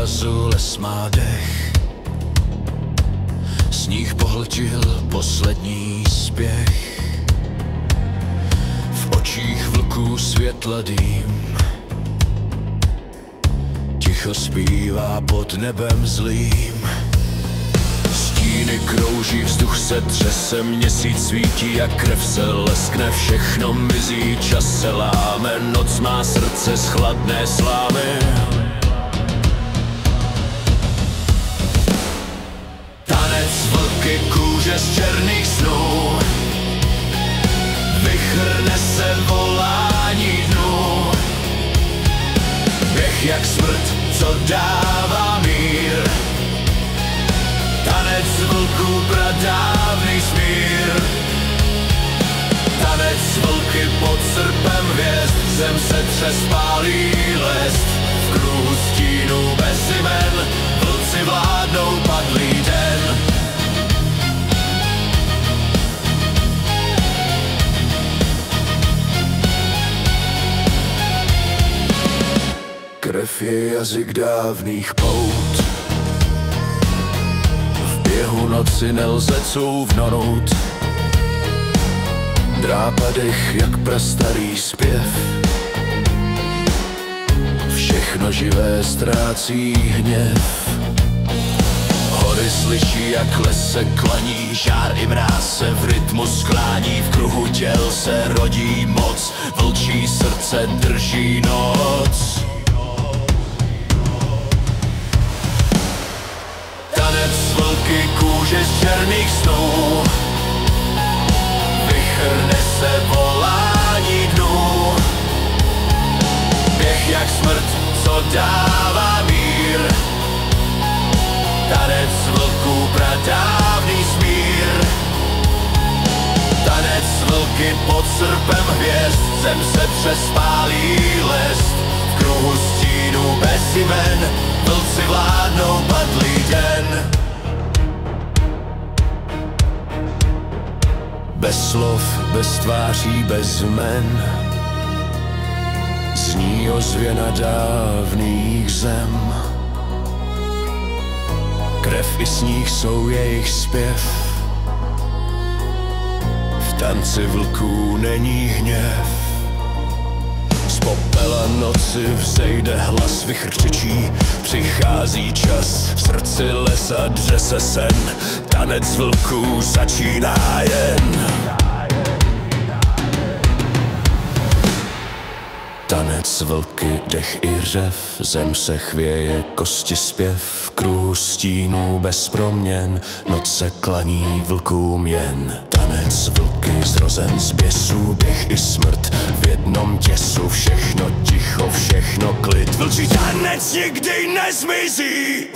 mrazu les má dech. Sníh pohltil poslední spěch. V očích vlků světla dým. Ticho zpívá pod nebem zlým. Stíny krouží, vzduch se třese, měsíc svítí jak krev se leskne, všechno mizí, čas se láme, noc má srdce z chladné slámy. Tanec vlky, kůže z černých snů, vychrne se volání dnů. Běh jak smrt, co dává mír. Tanec vlků, pradávný smír. Tanec vlky pod srpem hvězd, zem se třespálí lest. V kruhu stínů bez jmen, vlci vládnou padlý den. Krev je jazyk dávných pout. V běhu noci nelze couvnout. Drápa dech jak prastarý zpěv. Všechno živé ztrácí hněv. Hory slyší, jak les se klaní, žár i mráz se v rytmu sklání. V kruhu těl se rodí moc, vlčí srdce drží noc. Tanec vlky, kůže z černých snů, vychrne se volání dnů. Běh jak smrt, co dává mír. Tanec vlků, pradávný smír. Tanec vlky pod srpem hvězd, zem se přespálí lest. V kruhu stínů bez jmen, vlci vládnou padlý den. Bez slov, bez tváří, bez jmen, zní ozvěna dávných zem. Krev i sníh jsou jejich zpěv. V tanci vlků není hněv. Z popela noci vzejde hlas, vychrčečí, přichází čas. V srdci lesa dře se sen, tanec vlků začíná jen. Tanec vlky, dech i řev, zem se chvěje, kosti zpěv. V kruhu stínů bez proměn, noc se klaní vlkům jen. Tanec vlky, zrozen z běsů, běh i smrt v jednom těsu. Všechno ticho, všechno klid, vlčí tanec nikdy nezmizí.